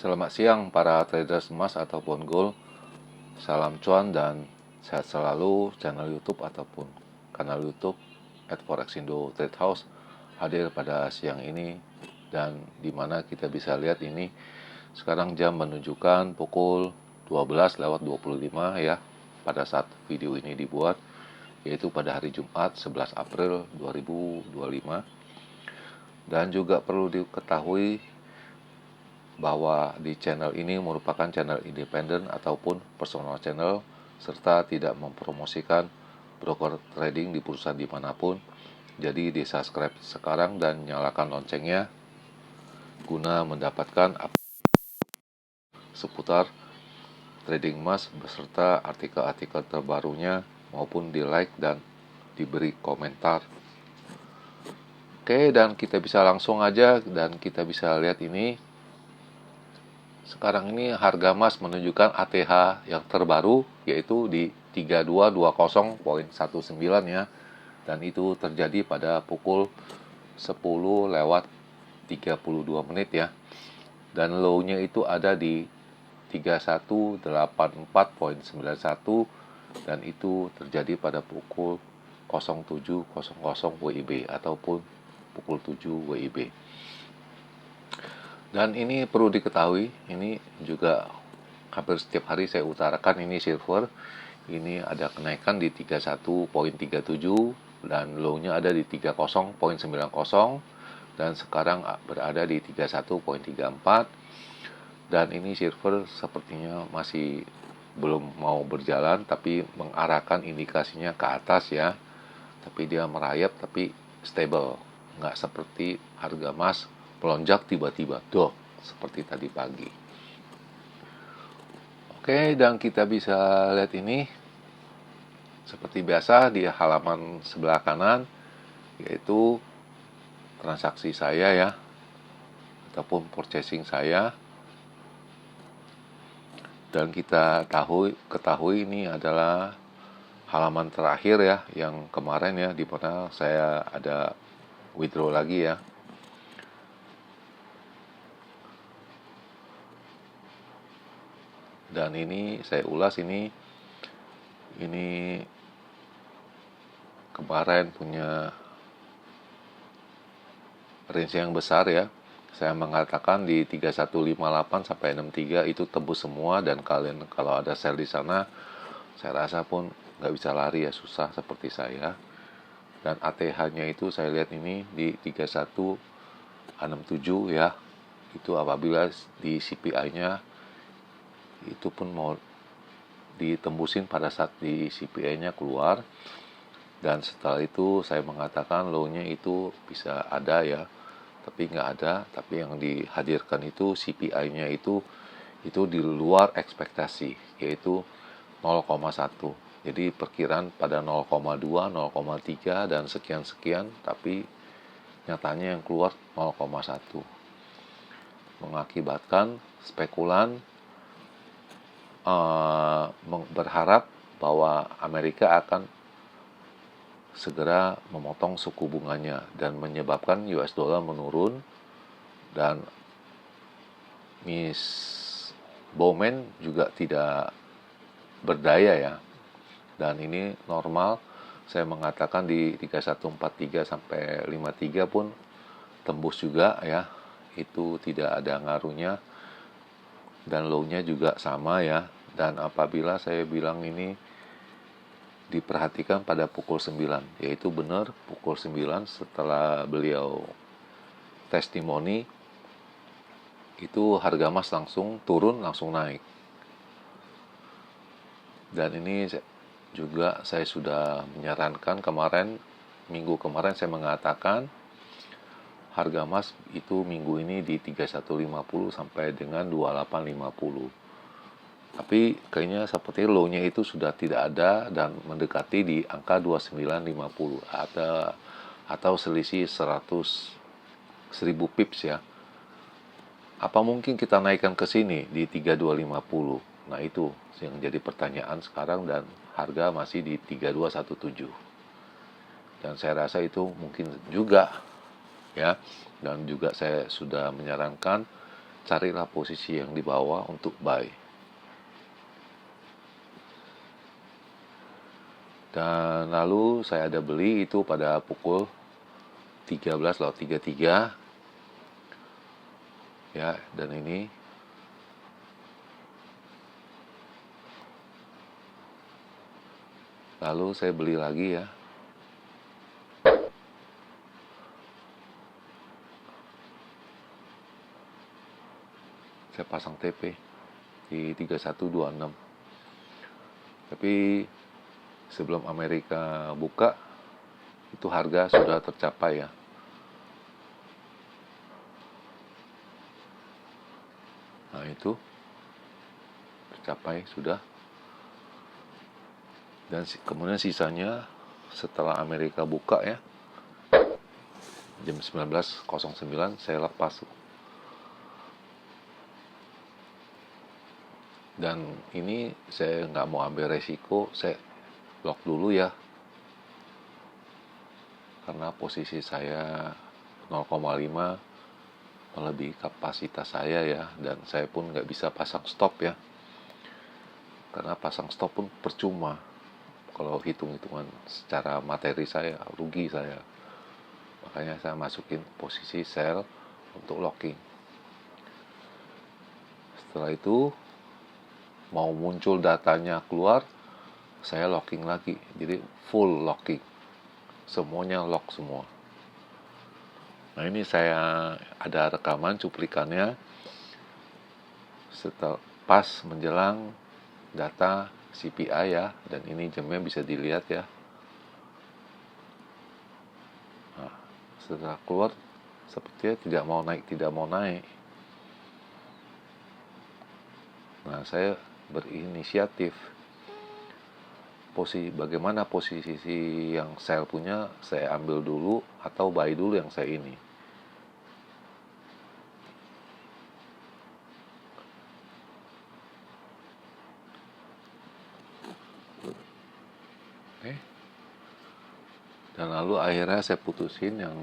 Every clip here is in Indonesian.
Selamat siang para traders emas ataupun gold. Salam cuan dan sehat selalu. Channel YouTube ataupun kanal YouTube @forexindo Trade House hadir pada siang ini, dan dimana kita bisa lihat ini sekarang jam menunjukkan pukul 12:25 ya, pada saat video ini dibuat, yaitu pada hari Jumat 11 April 2025. Dan juga perlu diketahui bahwa di channel ini merupakan channel independen ataupun personal channel, serta tidak mempromosikan broker trading di perusahaan dimanapun. Jadi di subscribe sekarang dan nyalakan loncengnya guna mendapatkan seputar trading emas beserta artikel-artikel terbarunya, maupun di like dan diberi komentar. Oke, dan kita bisa langsung aja, dan kita bisa lihat ini. Sekarang ini harga emas menunjukkan ATH yang terbaru, yaitu di 3220.19 ya. Dan itu terjadi pada pukul 10:32 ya. Dan low-nya itu ada di 3184.91, dan itu terjadi pada pukul 07.00 WIB ataupun pukul 7 WIB. Dan ini perlu diketahui, ini juga hampir setiap hari saya utarakan, ini silver ini ada kenaikan di 31.37 dan low-nya ada di 30.90, dan sekarang berada di 31.34. Dan ini silver sepertinya masih belum mau berjalan, tapi mengarahkan indikasinya ke atas ya. Tapi dia merayap tapi stable, nggak seperti harga emas melonjak tiba-tiba seperti tadi pagi. Oke, dan kita bisa lihat ini seperti biasa di halaman sebelah kanan, yaitu transaksi saya ya, ataupun purchasing saya. Dan kita ketahui ini adalah halaman terakhir ya, yang kemarin ya, di mana saya ada withdraw lagi ya. Dan ini saya ulas, ini kemarin punya range yang besar ya. Saya mengatakan di 3158 sampai 63 itu tembus semua, dan kalian kalau ada sell di sana, saya rasa pun nggak bisa lari ya, susah seperti saya. Dan ATH-nya itu saya lihat ini di 3167 ya. Itu apabila di CPI-nya itu pun mau ditembusin pada saat di CPI-nya keluar. Dan setelah itu saya mengatakan low-nya itu bisa ada ya, tapi nggak ada. Tapi yang dihadirkan itu CPI-nya itu di luar ekspektasi, yaitu 0,1. Jadi perkiraan pada 0,2, 0,3 dan sekian-sekian, tapi nyatanya yang keluar 0,1. Mengakibatkan spekulan berharap bahwa Amerika akan segera memotong suku bunganya dan menyebabkan US dollar menurun, dan Miss Bowman juga tidak berdaya ya. Dan ini normal, saya mengatakan di 3143 sampai 53 pun tembus juga ya, itu tidak ada ngaruhnya. Dan low-nya juga sama ya. Dan apabila saya bilang ini diperhatikan pada pukul 9, yaitu benar pukul 9 setelah beliau testimoni, itu harga emas langsung turun, langsung naik. Dan ini juga saya sudah menyarankan kemarin, minggu kemarin saya mengatakan harga emas itu minggu ini di 3150 sampai dengan 2850. Tapi kayaknya seperti low-nya itu sudah tidak ada dan mendekati di angka 2950 atau selisih 100.000 pips ya. Apa mungkin kita naikkan ke sini di 3250? Nah, itu yang jadi pertanyaan sekarang, dan harga masih di 3217. Dan saya rasa itu mungkin juga ya. Dan juga saya sudah menyarankan carilah posisi yang di bawah untuk buy. Dan lalu saya ada beli itu pada pukul 13.33 ya, dan ini lalu saya beli lagi ya. Saya pasang TP di 3126. Tapi sebelum Amerika buka itu harga sudah tercapai ya. Nah, itu tercapai sudah. Dan kemudian sisanya setelah Amerika buka ya, jam 19.09 saya lepas. Dan ini saya nggak mau ambil resiko, saya lock dulu ya, karena posisi saya 0,5 melebihi kapasitas saya ya, dan saya pun nggak bisa pasang stop ya, karena pasang stop pun percuma. Kalau hitung-hitungan secara materi saya rugi saya, makanya saya masukin posisi sell untuk locking. Setelah itu mau muncul datanya keluar, saya locking lagi, jadi full locking, semuanya lock semua. Nah, ini saya ada rekaman cuplikannya setelah pas menjelang data CPI ya, dan ini jamnya bisa dilihat ya. Nah, setelah keluar sepertinya tidak mau naik. Nah, saya berinisiatif, bagaimana posisi yang sell punya saya ambil dulu atau buy dulu yang saya ini. Dan lalu akhirnya saya putusin yang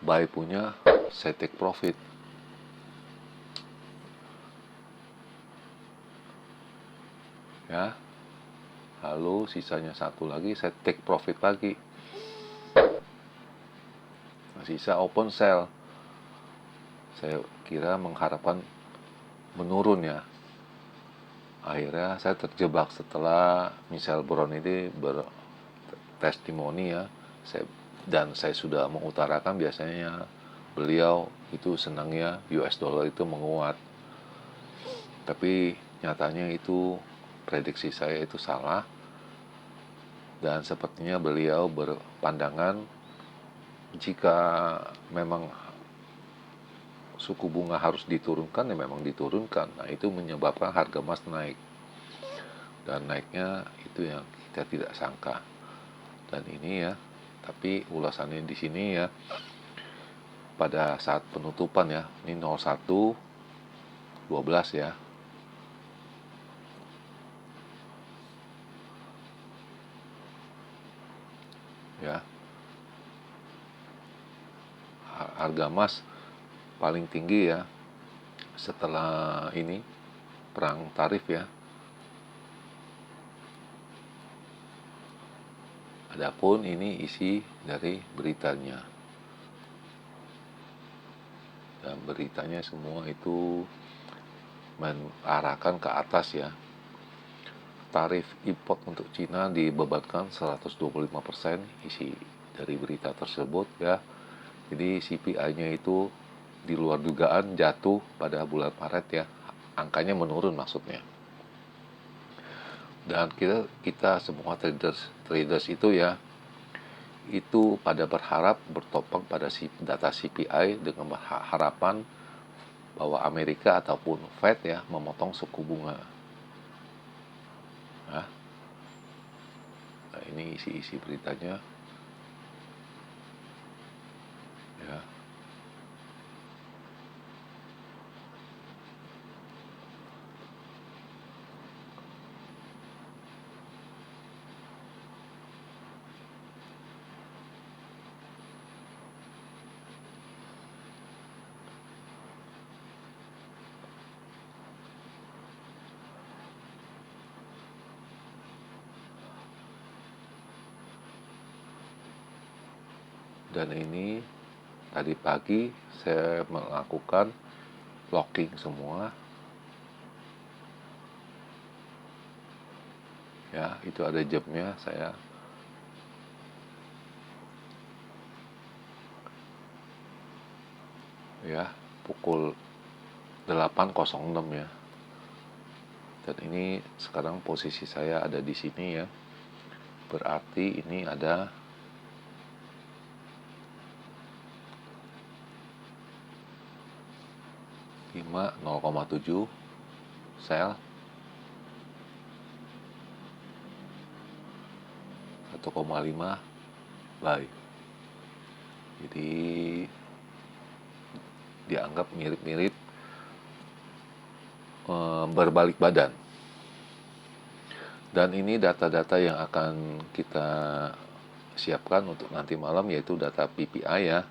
buy punya saya take profit. Ya. Lalu sisanya satu lagi saya take profit lagi. Nah, sisa open sell. Saya kira mengharapkan menurun ya. Akhirnya saya terjebak setelah Michelle Brown ini bertestimoni ya. Saya sudah mengutarakan biasanya beliau itu senangnya US dollar itu menguat. Tapi nyatanya itu prediksi saya itu salah. Dan sepertinya beliau berpandangan jika memang suku bunga harus diturunkan ya memang diturunkan. Nah, itu menyebabkan harga emas naik. Dan naiknya itu yang kita tidak sangka. Dan ini ya, tapi ulasannya di sini ya, pada saat penutupan ya, ini 01.12 ya. Ya. Harga emas paling tinggi ya setelah ini perang tarif ya. Adapun ini isi dari beritanya. Dan beritanya semua itu mengarahkan ke atas ya. Tarif import untuk Cina dibebankan 125%, isi dari berita tersebut ya. Jadi CPI-nya itu di luar dugaan jatuh pada bulan Maret ya. Angkanya menurun maksudnya. Dan kita semua traders itu ya, itu pada berharap bertopang pada data CPI dengan harapan bahwa Amerika ataupun Fed ya memotong suku bunga. Nah, ini isi beritanya ya. Dan ini tadi pagi saya melakukan locking semua. Ya, itu ada jamnya saya. Ya, pukul 8.06 ya. Dan ini sekarang posisi saya ada di sini ya. Berarti ini ada 0,7 sel 1,5 buy. Jadi dianggap mirip-mirip berbalik badan. Dan ini data-data yang akan kita siapkan untuk nanti malam, yaitu data PPI ya,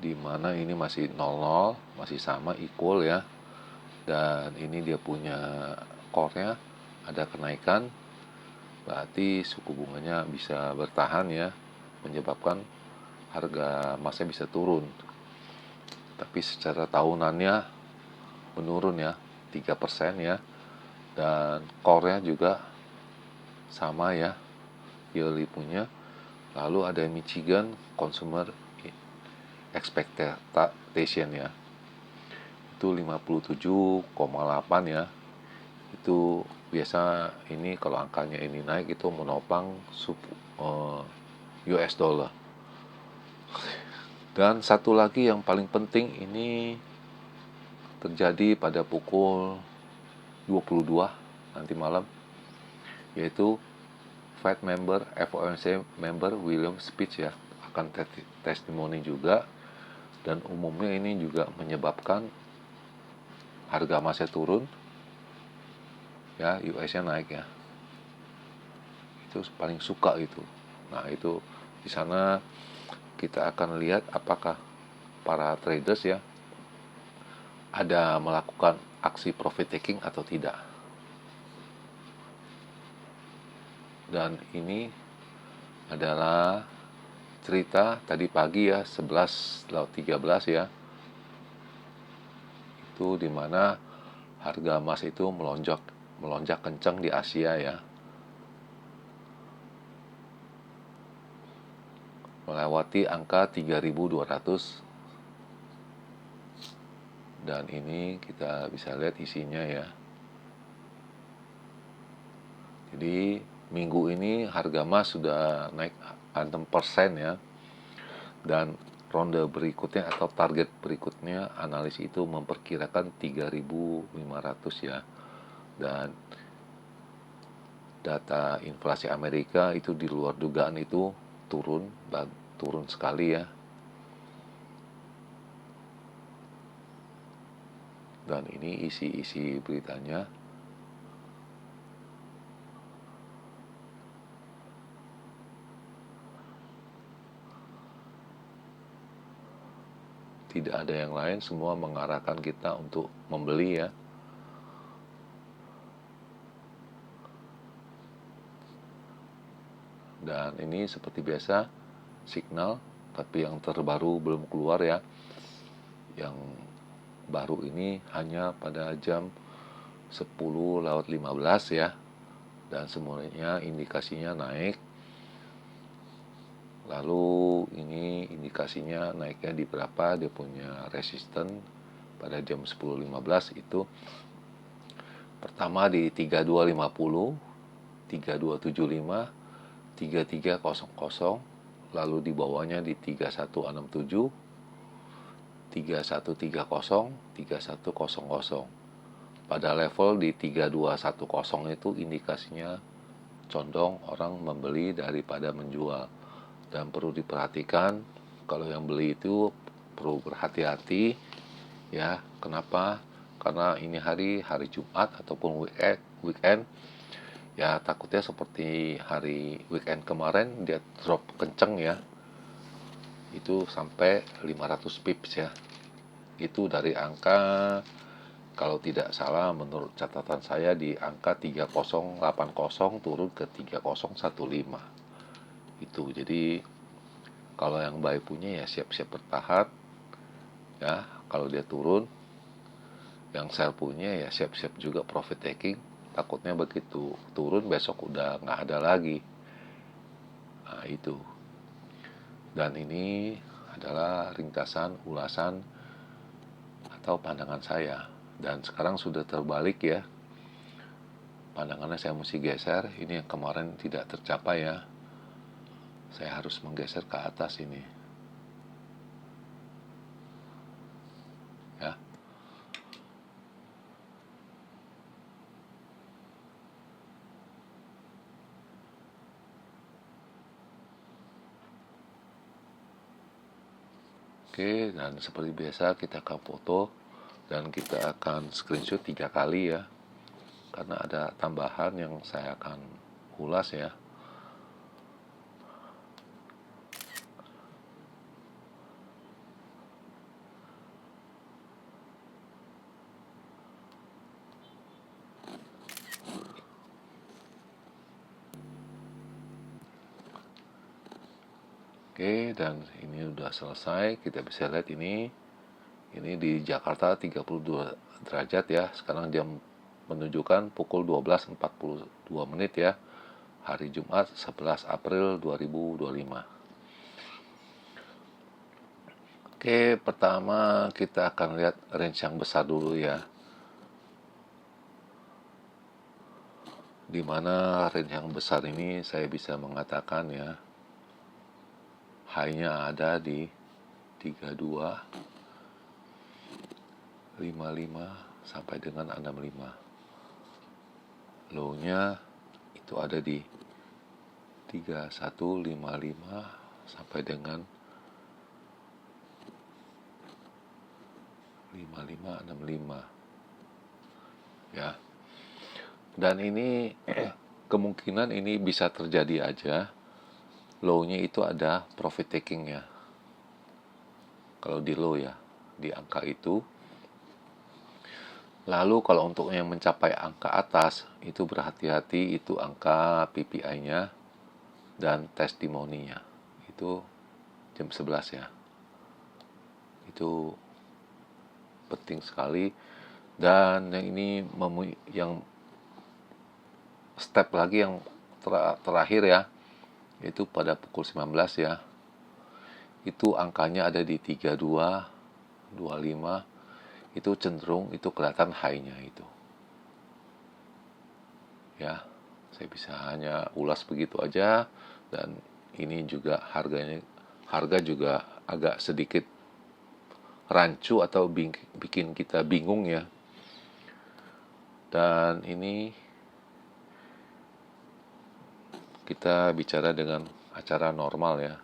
di mana ini masih 00, masih sama, equal ya. Dan ini dia punya core-nya ada kenaikan, berarti suku bunganya bisa bertahan ya, menyebabkan harga emasnya bisa turun. Tapi secara tahunannya menurun ya, 3% ya. Dan core-nya juga sama ya, yearly punya. Lalu ada Michigan Consumer Expectation ya, itu 57,8 ya. Itu biasa ini kalau angkanya ini naik itu menopang US dollar. Dan satu lagi yang paling penting ini terjadi pada pukul 22 nanti malam, yaitu Fed member, FOMC member William speech ya, akan testimoni juga. Dan umumnya ini juga menyebabkan harga emasnya turun ya, US-nya naik ya. Itu paling suka itu. Nah, itu di sana kita akan lihat apakah para traders ya ada melakukan aksi profit taking atau tidak. Dan ini adalah cerita tadi pagi ya, 11.13 ya. Itu dimana harga emas itu melonjak kencang di Asia ya, melewati angka 3.200. Dan ini kita bisa lihat isinya ya. Jadi minggu ini harga emas sudah naik 6% ya. Dan ronde berikutnya atau target berikutnya analis itu memperkirakan 3.500 ya. Dan data inflasi Amerika itu di luar dugaan, itu turun sekali ya. Dan ini isi beritanya. Tidak ada yang lain, semua mengarahkan kita untuk membeli ya. Dan ini seperti biasa signal, tapi yang terbaru belum keluar ya. Yang baru ini hanya pada jam 10:15 ya. Dan semuanya indikasinya naik. Lalu ini indikasinya naiknya di berapa, dia punya resisten pada jam 10:15 itu. Pertama di 3250, 3275, 3300, lalu di bawahnya di 3167, 3130, 3100. Pada level di 3210 itu indikasinya condong orang membeli daripada menjual. Dan perlu diperhatikan, kalau yang beli itu perlu berhati-hati ya. Kenapa? Karena ini hari Jumat ataupun weekend ya, takutnya seperti hari weekend kemarin dia drop kenceng ya, itu sampai 500 pips ya. Itu dari angka, kalau tidak salah menurut catatan saya, di angka 3080 turun ke 3015 itu. Jadi Kalau yang buy punya ya siap-siap bertahan ya. Kalau dia turun, yang sell punya ya siap-siap juga profit taking. Takutnya begitu turun besok udah nggak ada lagi. Nah itu. Dan ini adalah ringkasan ulasan atau pandangan saya. Dan sekarang sudah terbalik ya. Pandangannya saya mesti geser. Ini yang kemarin tidak tercapai ya. Saya harus menggeser ke atas ini. Ya. Oke, dan seperti biasa kita akan foto dan kita akan screenshot 3 kali ya. Karena ada tambahan yang saya akan ulas ya. Oke, dan ini udah selesai. Kita bisa lihat ini di Jakarta 32 derajat ya. Sekarang jam menunjukkan pukul 12.42 menit ya. Hari Jumat 11 April 2025. Oke, pertama kita akan lihat range yang besar dulu ya. Di mana range yang besar ini saya bisa mengatakan ya, high-nya ada di 32, 55 sampai dengan 65. Low-nya itu ada di 3155 sampai dengan 5565 ya. Dan ini kemungkinan ini bisa terjadi aja. Low-nya itu ada profit taking ya. Kalau di low ya, di angka itu. Lalu kalau untuk yang mencapai angka atas, itu berhati-hati, itu angka PPI-nya dan testimoninya. Itu jam 11 ya. Itu penting sekali. Dan yang ini yang step lagi yang terakhir ya, itu pada pukul 19 ya. Itu angkanya ada di 32, 25. Itu cenderung itu kelihatan high-nya itu. Ya, saya bisa hanya ulas begitu aja. Dan ini juga harga juga agak sedikit rancu atau bikin kita bingung ya. Dan ini kita bicara dengan acara normal ya.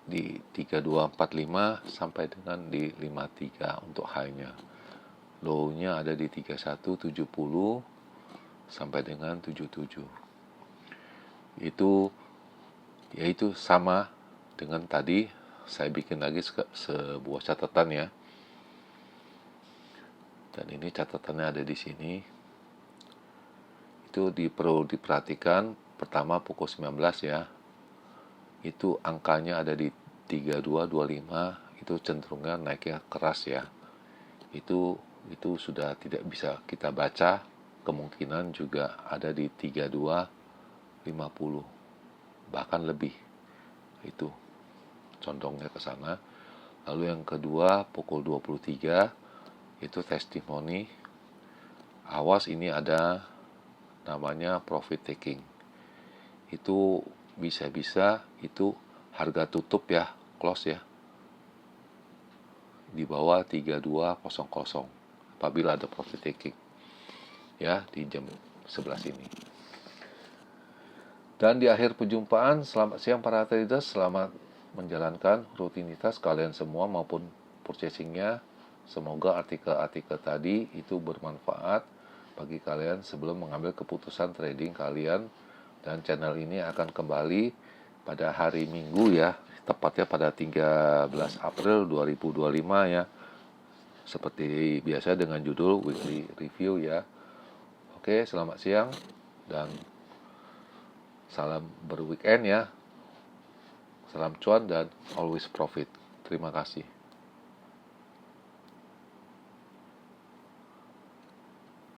Di 3245 sampai dengan di 53 untuk high-nya. Low-nya ada di 3170 sampai dengan 77. Itu yaitu sama dengan tadi. Saya bikin lagi sebuah catatan ya. Dan ini catatannya ada di sini. Itu perlu diperhatikan. Pertama pukul 19 ya. Itu angkanya ada di 3225. Itu cenderungnya naiknya keras ya. Itu sudah tidak bisa kita baca. Kemungkinan juga ada di 3250, bahkan lebih. Itu condongnya ke sana. Lalu yang kedua pukul 23 itu testimoni. Awas, ini ada namanya profit taking. Itu bisa itu harga tutup ya, close ya, di bawah 3200 apabila ada profit taking ya di jam 11 ini. Dan di akhir perjumpaan, selamat siang para traders, selamat menjalankan rutinitas kalian semua maupun purchasingnya. Semoga artikel-artikel tadi itu bermanfaat bagi kalian sebelum mengambil keputusan trading kalian. Dan channel ini akan kembali pada hari Minggu ya, tepatnya pada 13 April 2025 ya. Seperti biasa dengan judul weekly review ya. Oke, selamat siang dan salam berweekend ya. Salam cuan dan always profit. Terima kasih.